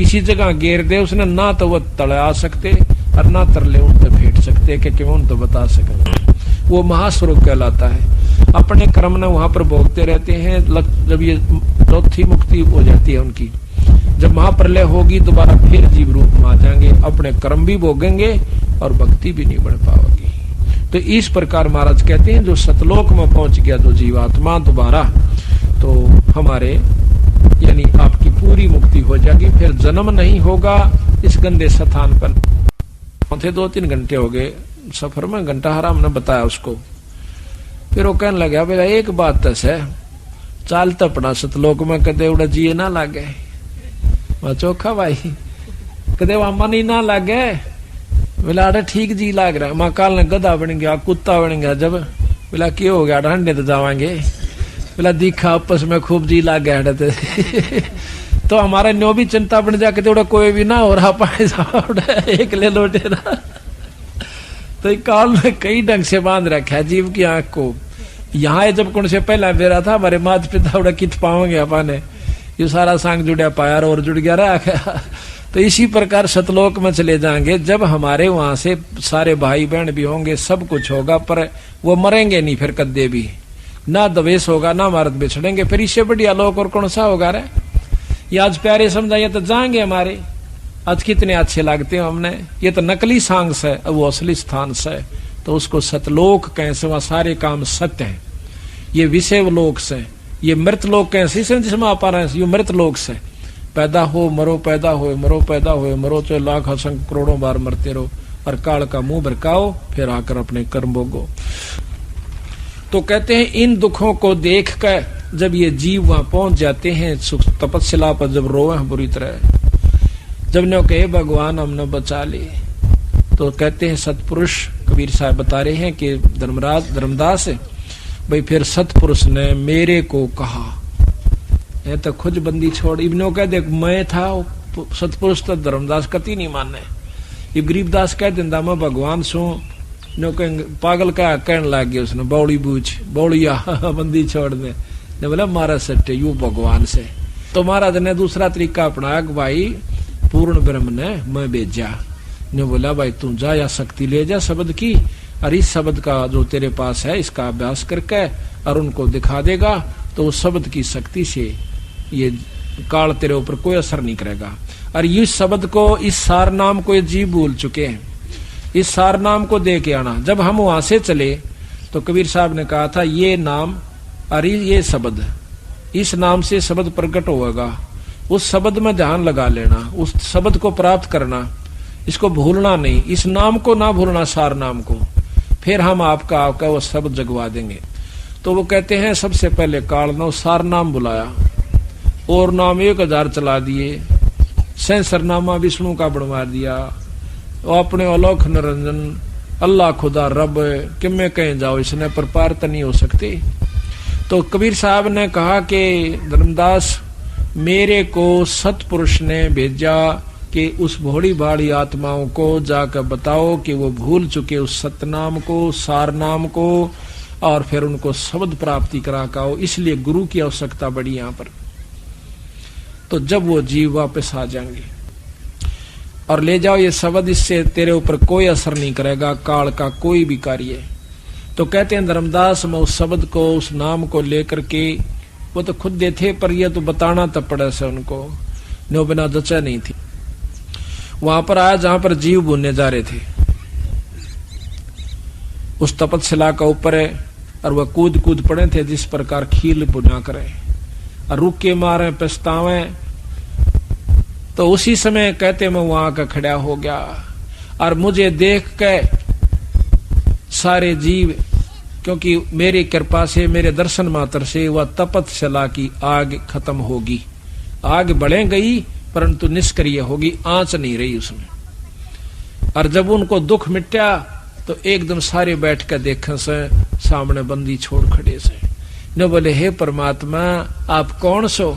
इसी जगह घेर दे उसने, ना तो वह तले आ सकते और ना तरले उन तो फेंट सकते, कि उन तो बता सके। वो महास्वर्ग कहलाता है। अपने कर्म ने वहां पर भोगते रहते हैं। जब ये चौथी मुक्ति हो जाती है उनकी, जब महाप्रलय होगी दोबारा फिर जीव रूप में आ जाएंगे, अपने कर्म भी भोगेंगे और भक्ति भी नहीं बढ़ पाओगी। तो इस प्रकार महाराज कहते हैं जो सतलोक में पहुंच गया जो जीवात्मा दोबारा, तो हमारे यानी आपकी पूरी मुक्ति हो जाएगी, फिर जन्म नहीं होगा इस गंदे स्थान पर। 2-3 घंटे हो गए सफर में, घंटा हराम ने बताया उसको। फिर वो कहने लगा बोला एक बात तो है, चाल तो पड़ा सतलोक में कदे उड़ा जी ना लागे। मैं चोखा भाई कदे वहां मन ही ना लागे। बोला अरे ठीक जी लाग रहा है। माँ काल ने गधा बन गया, कुत्ता बन गया। जब बोला क्यों हो गया, ठंडे तो जावांगे। बोला दिखा आपस में खूब जी लाग गया। तो हमारा न्यो भी चिंता बन जाके तो कोई भी ना हो रहा पाए एक ले लौटे ना। तो काल में कई ढंग से बांध रखा है जीव की आंख को। यहाँ जब कौन से पहला बेरा था हमारे माता पिता उड़ा कित पाओगे अपने, ये सारा सांग जुड़ा पाया और जुड़ गया रहा। तो इसी प्रकार सतलोक में चले जाएंगे जब हमारे वहां से सारे भाई बहन भी होंगे, सब कुछ होगा, पर वो मरेंगे नहीं फिर कद्दे भी, ना द्वेष होगा ना मारत बिछड़ेंगे। फिर इससे बढ़िया लोक और कौन सा होगा रे। ये आज प्यारे समझाइए तो जाएंगे हमारे, आज कितने अच्छे लगते हैं हमने। ये तो नकली सांग से, वो असली स्थान से, तो उसको सतलोक कैसे, वहां सारे काम सत्य है। ये विषय लोक से, ये मृत लोक कैसे जिसमें आप आ रहे हैं, ये मृत लोक से पैदा हो मरो, पैदा हो मरो, पैदा हो मरो, चाहे लाख असंख्य करोड़ों बार मरते रहो और काल का मुंह भरकाओ, फिर आकर अपने कर्म भोगो। तो कहते हैं इन दुखों को देख कर जब ये जीव वहां पहुंच जाते हैं सुख तपस्या पर, जब रोए हैं बुरी तरह, जब ने कहे भगवान हमने बचा ले, तो कहते हैं सतपुरुष कबीर साहब बता रहे हैं कि धर्मदास भाई फिर सतपुरुष ने मेरे को कहा, ये तो खुद बंदी छोड़। इब्नो कह देख मैं था सतपुरुष, तो धर्मदास कति नहीं माने। ये गरीबदास कह दिंदा मैं भगवान सू, नो पागल का कहने लग गया उसने, बौड़ी बूझ बौड़िया बंदी छोड़ दे। ने बोला मारा सट्टे यू भगवान से। तो महाराज ने दूसरा तरीका अपनाया कि भाई पूर्ण ब्रह्म ने मैं भेजा। ने बोला भाई तू जा या शक्ति ले जा शब्द की, और इस शब्द का जो तेरे पास है इसका अभ्यास करके और उनको दिखा देगा, तो उस शब्द की शक्ति से ये काल तेरे ऊपर कोई असर नहीं करेगा। और इस शब्द को, इस सार नाम को ये जीव भूल चुके हैं, इस सार नाम को दे के आना। जब हम वहां से चले तो कबीर साहब ने कहा था ये नाम और ये शब्द, इस नाम से शब्द प्रकट होगा, उस शब्द में ध्यान लगा लेना, उस शब्द को प्राप्त करना, इसको भूलना नहीं, इस नाम को ना भूलना, सार नाम को, फिर हम आपका वो शब्द जगवा देंगे। तो वो कहते हैं सबसे पहले काल ने सार नाम बुलाया और नाम 1000 चला दिए, सहस्रनामा विष्णु का बनवा दिया, अपने अलौक निरंजन अल्लाह खुदा रब किमे कहीं जाओ, इसने पर पार तो नहीं हो सकते। तो कबीर साहब ने कहा कि धर्मदास मेरे को सतपुरुष ने भेजा कि उस भोड़ी भाड़ी आत्माओं को जाकर बताओ कि वो भूल चुके उस सतनाम को, सार नाम को, और फिर उनको शब्द प्राप्ति करा काओ। इसलिए गुरु की आवश्यकता बड़ी यहाँ पर। तो जब वो जीव वापस आ जाएंगे और ले जाओ ये शब्द, इससे तेरे ऊपर कोई असर नहीं करेगा काल का कोई भी कार्य। तो कहते हैं धर्मदास मैं उस शब्द को, उस नाम को लेकर के, वो तो खुद दे थे पर ये तो बताना तब पड़ा से उनको, नो बिना जचा नहीं थी। वहां पर आया जहां पर जीव भूनने जा रहे थे, उस तपस्या का ऊपर है, और वह कूद कूद पड़े थे जिस प्रकार खील बुना करे, और रुके मारे पछतावे। तो उसी समय कहते मैं वहां का खड़ा हो गया और मुझे देख के सारे जीव, क्योंकि मेरी कृपा से मेरे दर्शन मात्र से वह तपतशला की आग खत्म होगी। आग बढ़े गई परंतु निष्क्रिय होगी, आंच नहीं रही उसमें। और जब उनको दुख मिटा तो एकदम सारे बैठ कर देखे से सामने बंदी छोड़ खड़े से। न बोले हे परमात्मा आप कौन सो?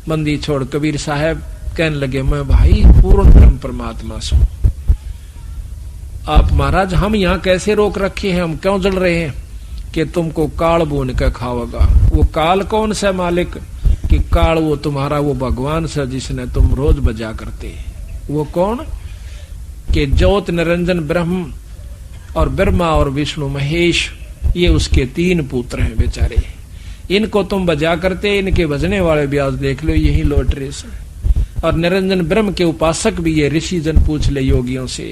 बंदी छोड़ कबीर साहब कहने लगे मैं भाई पूर्ण ब्रह्म परमात्मा सो। आप महाराज हम यहाँ कैसे रोक रखे हैं, हम क्यों जल रहे हैं? कि तुमको काल बोन कर खाओगा। वो काल कौन सा मालिक? कि काल वो तुम्हारा वो भगवान सा जिसने तुम रोज बजा करते। वो कौन? कि ज्योत निरंजन ब्रह्म और ब्रह्मा और विष्णु महेश, ये उसके 3 पुत्र हैं बेचारे। इनको तुम बजा करते, इनके भजने वाले भी आज देख लो यही लौट रहे से। और निरंजन ब्रह्म के उपासक भी ये ऋषि जन पूछ ले योगियों से।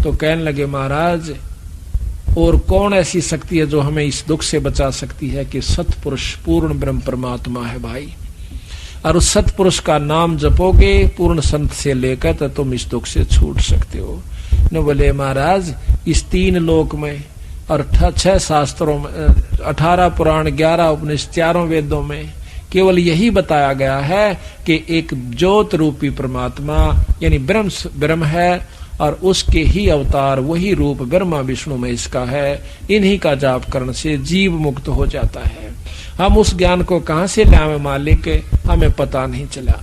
तो कहने लगे महाराज और कौन ऐसी शक्ति है जो हमें इस दुख से बचा सकती है? कि सतपुरुष पूर्ण ब्रह्म परमात्मा है भाई। और उस सतपुरुष का नाम जपोगे पूर्ण संत से लेकर तो तुम इस दुख से छूट सकते हो। न बोले महाराज इस 3 लोक में और 6 शास्त्रों में, 18 पुराण, 11 उपनिषद, 4 वेदों में केवल यही बताया गया है कि एक ज्योत रूपी परमात्मा यानी ब्रह्म है और उसके ही अवतार वही रूप ब्रह्मा विष्णु महेश का है। इन्हीं का जाप करने से जीव मुक्त हो जाता है। हम उस ज्ञान को कहां से लाए मालिक, हमें पता नहीं चला।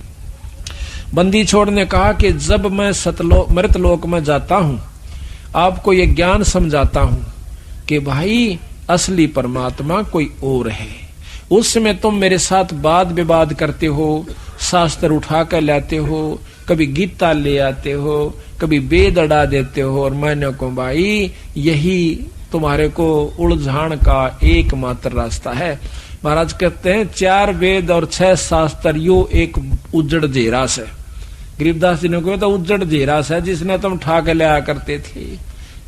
बंदी छोड़ ने कहा कि जब मैं मृतलोक में जाता हूं आपको ये ज्ञान समझाता हूं कि भाई असली परमात्मा कोई और है। उस समय तुम मेरे साथ वाद विवाद करते हो, शास्त्र उठा कर लाते हो, कभी गीता ले आते हो, कभी वेद अड़ा देते हो। और मैंने को भाई यही तुम्हारे को उलझान का एकमात्र रास्ता है। महाराज कहते हैं 4 वेद और 6 शास्त्र यो एक उज्जड़ जेरास है। गरीबदास जी ने कहा तो उज्जड़ जेरास है जिसने तुम ठा के लिया करते थे।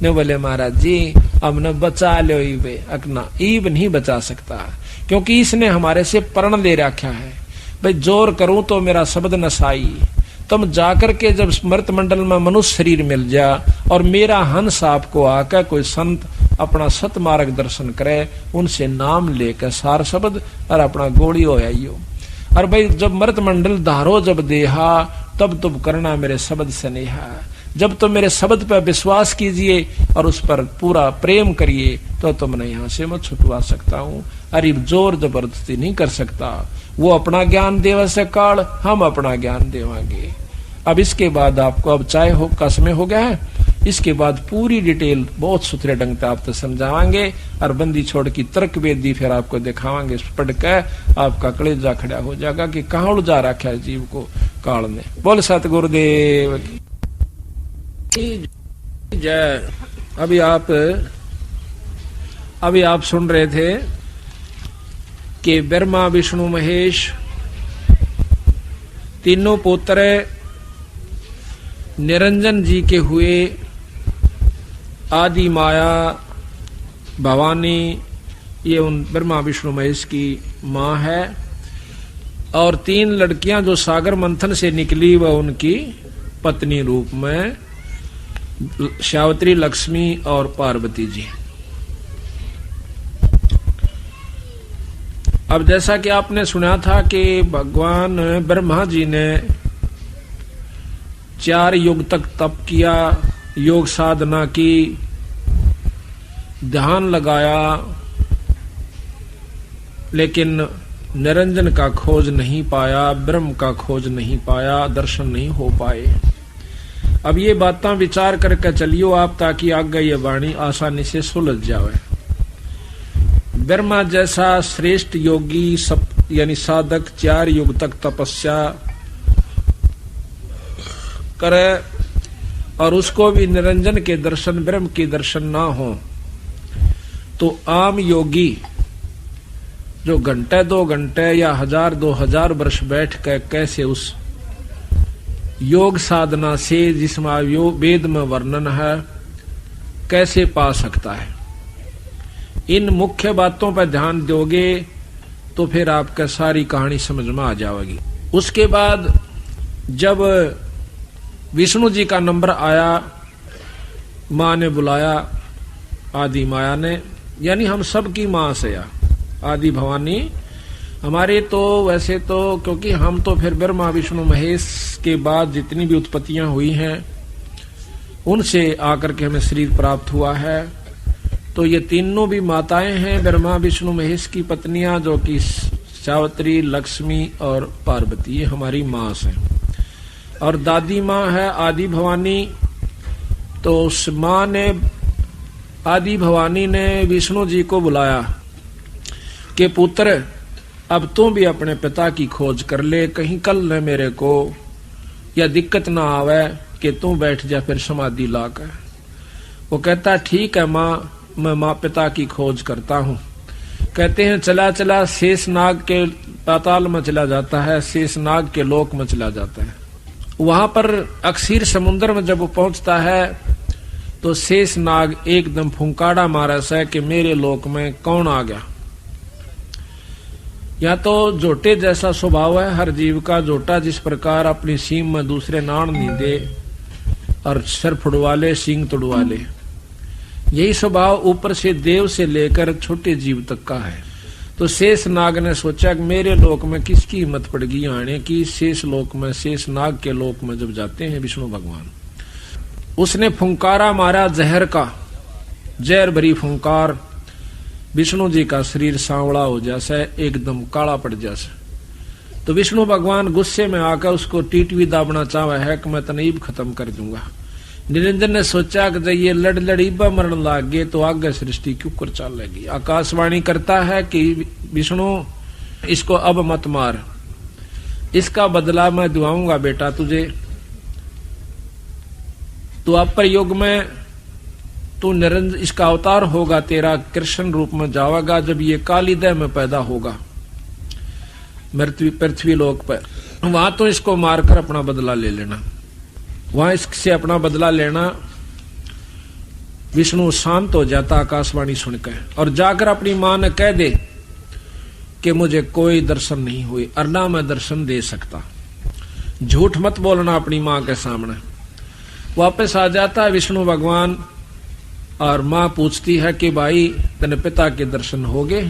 ने बोले महाराज जी हमने बचा लो ईबे अकना, ईब नहीं बचा सकता क्योंकि इसने हमारे से प्रण ले रखा है। भाई जोर करूं तो मेरा शब्द नसाई। तुम जाकर के जब स्मृत मंडल में मनुष्य शरीर मिल जा और मेरा हंस आपको आकर कोई संत अपना सत मार्ग दर्शन करे, उनसे नाम लेकर सार शब्द और अपना गोली हो आइयो। और भाई जब मृत मंडल धारो जब देहा तब तुम करना मेरे शब्द स्नेहा। जब तुम मेरे शब्द पर विश्वास कीजिए और उस पर पूरा प्रेम करिए तो तुमने यहाँ से मैं छुटवा सकता हूँ। अरे जोर जबरदस्ती नहीं कर सकता। वो अपना ज्ञान देवे से काल, हम अपना ज्ञान देवांगे। अब इसके बाद आपको अब चाय हो का समय हो गया है, इसके बाद पूरी डिटेल बहुत सुथरे ढंग से आपको समझावांगे और बंदी छोड़ की तर्क वेदी फिर आपको दिखावांगे। पढ़ के आपका कलेजा खड़ा हो जाएगा कि कहाँ उलझा रखा है जीव को काल ने। बोल सतगुरुदेव की जय। अभी आप सुन रहे थे कि ब्रह्मा विष्णु महेश तीनों पुत्र निरंजन जी के हुए। आदि माया भवानी ये उन ब्रह्मा विष्णु महेश की मां है और 3 लड़कियां जो सागर मंथन से निकली वह उनकी पत्नी रूप में सावित्री, लक्ष्मी और पार्वती जी। अब जैसा कि आपने सुना था कि भगवान ब्रह्मा जी ने 4 युग तक तप किया, योग साधना की, ध्यान लगाया, लेकिन निरंजन का खोज नहीं पाया, ब्रह्म का खोज नहीं पाया, दर्शन नहीं हो पाए। अब ये बातें विचार करके चलियो आप ताकि आगे ये वाणी आसानी से सुलझ जाए। ब्रह्मा जैसा श्रेष्ठ योगी यानी साधक 4 युग तक तपस्या करे और उसको भी निरंजन के दर्शन, ब्रह्म के दर्शन ना हो तो आम योगी जो घंटे 2 घंटे या 1000-2000 वर्ष बैठ कर कैसे उस योग साधना से जिसमें वेद में वर्णन है कैसे पा सकता है। इन मुख्य बातों पर ध्यान दोगे तो फिर आपका सारी कहानी समझ में आ जाएगी। उसके बाद जब विष्णु जी का नंबर आया, माँ ने बुलाया, आदि माया ने, यानी हम सब की माँ से आदि भवानी हमारे, तो वैसे तो क्योंकि हम तो फिर ब्रह्मा विष्णु महेश के बाद जितनी भी उत्पत्तियां हुई हैं उनसे आकर के हमें शरीर प्राप्त हुआ है। तो ये तीनों भी माताएं हैं ब्रह्मा विष्णु महेश की पत्नियां, जो कि सावित्री, लक्ष्मी और पार्वती, ये हमारी माँ से। और दादी माँ है आदि भवानी। तो उस माँ ने, आदि भवानी ने विष्णु जी को बुलाया कि पुत्र अब तू भी अपने पिता की खोज कर ले, कहीं कल न मेरे को या दिक्कत ना आवे कि तू बैठ जा फिर समाधि लाकर। वो कहता ठीक है माँ, मैं माँ पिता की खोज करता हूँ। कहते हैं चला चला शेषनाग के पाताल में चला जाता है, शेषनाग के लोक में चला जाता है। वहां पर अक्षीर समुद्र में जब वो पहुंचता है तो शेषनाग एकदम फुंकाड़ा मारा से कि मेरे लोक में कौन आ गया। या तो जोटे जैसा स्वभाव है हर जीव का। जोटा जिस प्रकार अपनी सींग में दूसरे नाण नहीं दे और सर फुड़वा ले, सींग तोड़वा ले, यही स्वभाव ऊपर से देव से लेकर छोटे जीव तक का है। तो शेष नाग ने सोचा कि मेरे लोक में किसकी हिम्मत पड़ेगी आने की। शेष लोक में, शेष नाग के लोक में जब जाते हैं विष्णु भगवान, उसने फुंकारा मारा जहर का, जहर भरी फुंकार। विष्णु जी का शरीर सांवला हो जैसा, एकदम काला पड़ जैसा। तो विष्णु भगवान गुस्से में आकर उसको टीटवी दाबना चाहा है कि मैं तनईब खत्म कर दूंगा। निरंजन ने सोचा कि जब ये लड़ लड़ीबा मरण लाग गए तो आगे सृष्टि क्यों कर चलेगी। आकाशवाणी करता है कि विष्णु इसको अब मत मार, इसका बदला मैं दुआऊंगा बेटा तुझे। तो आप पर युग में तू निरंजन, इसका अवतार होगा तेरा, कृष्ण रूप में जाएगा जब ये कालीदय में पैदा होगा पृथ्वी लोक पर। वहां तो इसको मारकर अपना बदला ले लेना, वहां इससे अपना बदला लेना। विष्णु शांत हो जाता आकाशवाणी सुनकर और जाकर अपनी मां ने कह दे कि मुझे कोई दर्शन नहीं हुए और ना मैं दर्शन दे सकता। झूठ मत बोलना अपनी मां के सामने। वापस आ जाता है विष्णु भगवान और मां पूछती है कि भाई तेरे पिता के दर्शन हो गए।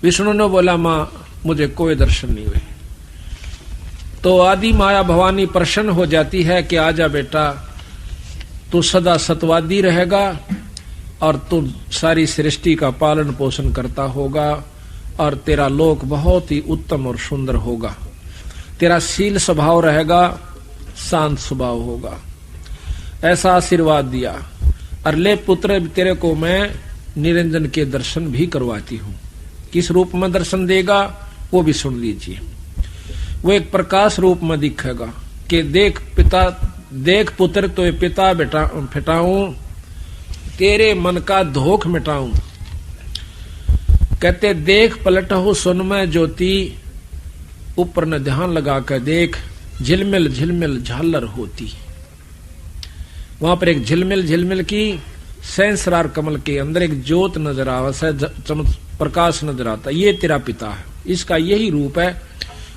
विष्णु ने बोला मां मुझे कोई दर्शन नहीं हुए। तो आदि माया भवानी प्रसन्न हो जाती है कि आजा बेटा, तू सदा सतवादी रहेगा और तू सारी सृष्टि का पालन पोषण करता होगा और तेरा लोक बहुत ही उत्तम और सुंदर होगा। तेरा शील स्वभाव रहेगा, शांत स्वभाव होगा। ऐसा आशीर्वाद दिया। और ले पुत्र तेरे को मैं निरंजन के दर्शन भी करवाती हूं। किस रूप में दर्शन देगा वो भी सुन लीजिए। वो एक प्रकाश रूप में दिखेगा कि देख पिता, देख पुत्र तो ये पिता बेटा फिटाऊं, तेरे मन का धोख मिटाऊं। कहते देख पलट हो सुन में ज्योति, ऊपर न ध्यान लगा कर देख, झिलमिल झिलमिल झालर होती। वहां पर एक झिलमिल झिलमिल की सहस्रार कमल के अंदर एक ज्योत नजर आवस है, प्रकाश नजर आता। ये तेरा पिता है, इसका यही रूप है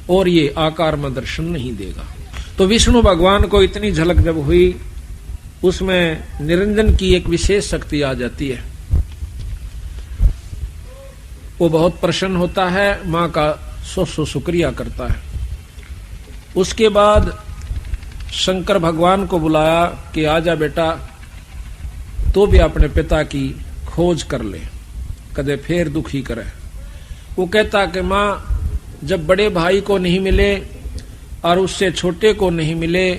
और ये आकार में दर्शन नहीं देगा। तो विष्णु भगवान को इतनी झलक जब हुई, उसमें निरंजन की एक विशेष शक्ति आ जाती है। वो बहुत प्रसन्न होता है, मां का सौ शुक्रिया करता है। उसके बाद शंकर भगवान को बुलाया कि आजा बेटा, तो भी अपने पिता की खोज कर ले, कदे फिर दुखी करे। वो कहता कि मां जब बड़े भाई को नहीं मिले और उससे छोटे को नहीं मिले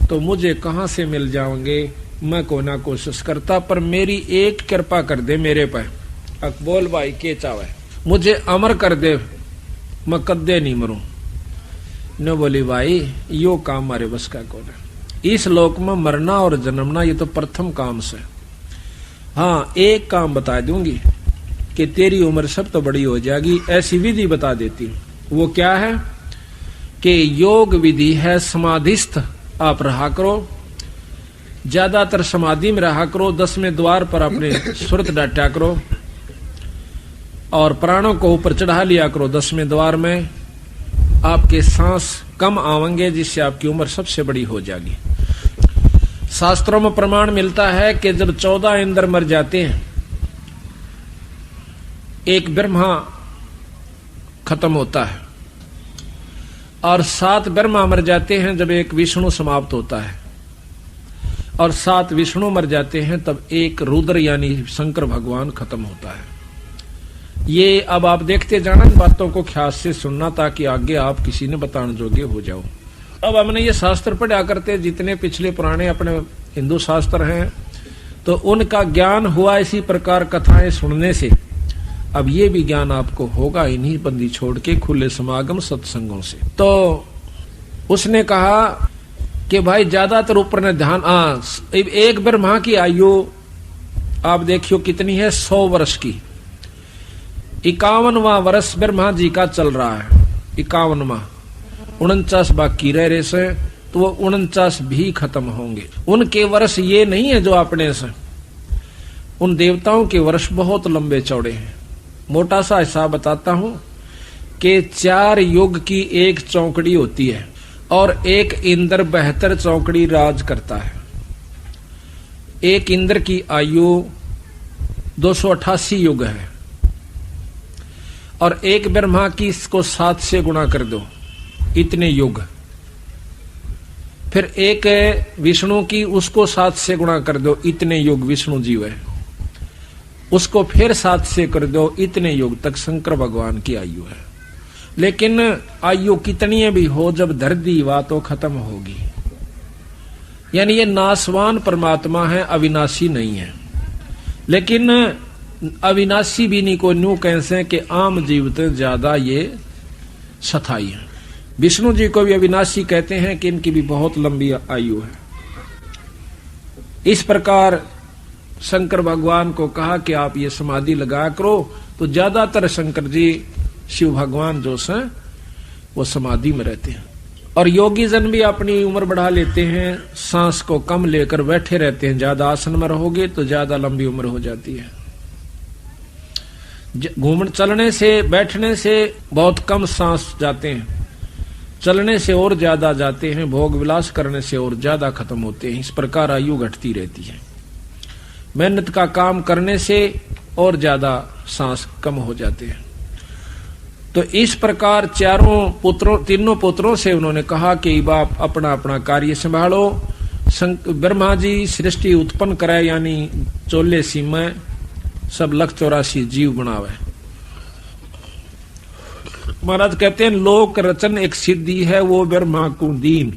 तो मुझे कहां से मिल जाएंगे। मैं को ना कोशिश करता, पर मेरी एक कृपा कर दे मेरे पर। बोल भाई के चावे, मुझे अमर कर दे, मैं कदे नहीं मरूं। न बोली भाई यो काम मारे बस का कौन है। इस लोक में मरना और जन्मना ये तो प्रथम काम से। हाँ एक काम बता दूंगी कि तेरी उम्र सब तो बड़ी हो जाएगी, ऐसी विधि बता देती हूँ। वो क्या है कि योग विधि है, समाधिस्थ आप रहा करो, ज्यादातर समाधि में रहा करो, 10वें द्वार पर अपने सुरत डाटा करो। और प्राणों को ऊपर चढ़ा लिया करो 10वें द्वार में। आपके सांस कम आवेंगे, जिससे आपकी उम्र सबसे बड़ी हो जाएगी। शास्त्रों में प्रमाण मिलता है कि जब 14 इंद्र मर जाते हैं, एक ब्रह्मा खत्म होता है, और 7 ब्रह्मा मर जाते हैं जब एक विष्णु समाप्त होता है, और 7 विष्णु मर जाते हैं तब एक रुद्र यानी शंकर भगवान खत्म होता है। ये अब आप देखते जाना, इन बातों को ख्याल से सुनना, ताकि आगे आप किसी ने बताने जोगे हो जाओ। अब हमने ये शास्त्र पढ़ा करते, जितने पिछले पुराने अपने हिंदू शास्त्र हैं, तो उनका ज्ञान हुआ इसी प्रकार कथाएं सुनने से। अब ये भी ज्ञान आपको होगा इन्हीं बंदी छोड़ के खुले समागम सत्संगों से। तो उसने कहा कि भाई ज्यादातर ऊपर ने ध्यान, एक ब्रह्मा की आयु आप देखियो कितनी है, 100 वर्ष की। 51वां वर्ष ब्रह्मा जी का चल रहा है, 51वां, 49 बाकी रह रहे से, तो वो 49 भी खत्म होंगे। उनके वर्ष ये नहीं है जो अपने से, उन देवताओं के वर्ष बहुत लंबे चौड़े हैं। मोटा सा हिसाब बताता हूं कि 4 युग की एक चौकड़ी होती है, और एक इंद्र 72 चौकड़ी राज करता है। एक इंद्र की आयु 288 युग है, और एक ब्रह्मा की इसको 7 से गुणा कर दो, इतने युग। फिर एक विष्णु की, उसको 7 से गुणा कर दो, इतने युग विष्णु जीव है। उसको फिर 7 से कर दो, इतने युग तक शंकर भगवान की आयु है। लेकिन आयु कितनी भी हो, जब धरती वा तो खत्म होगी। यानी ये नासवान परमात्मा है, अविनाशी नहीं है। लेकिन अविनाशी भी नहीं को न्यू कैसे कि आम जीवित ज्यादा ये सथाई है। विष्णु जी को भी अविनाशी कहते हैं कि इनकी भी बहुत लंबी आयु है। इस प्रकार शंकर भगवान को कहा कि आप ये समाधि लगा करो, तो ज्यादातर शंकर जी शिव भगवान जो से वो समाधि में रहते हैं। और योगी जन भी अपनी उम्र बढ़ा लेते हैं, सांस को कम लेकर बैठे रहते हैं। ज्यादा आसन में रहोगे तो ज्यादा लंबी उम्र हो जाती है। घूमने चलने से बैठने से बहुत कम सांस जाते हैं, चलने से और ज्यादा जाते हैं, भोग विलास करने से और ज्यादा खत्म होते हैं। इस प्रकार आयु घटती रहती है। मेहनत का काम करने से और ज्यादा सांस कम हो जाते हैं। तो इस प्रकार तीनों पुत्रों से उन्होंने कहा कि बाप अपना अपना कार्य संभालो। ब्रह्मा जी सृष्टि उत्पन्न कराए, यानी 14 सीमा सब 184 जीव बनावे। महाराज कहते हैं लोक रचन एक सिद्धि है, वो ब्रह्मा को दीन।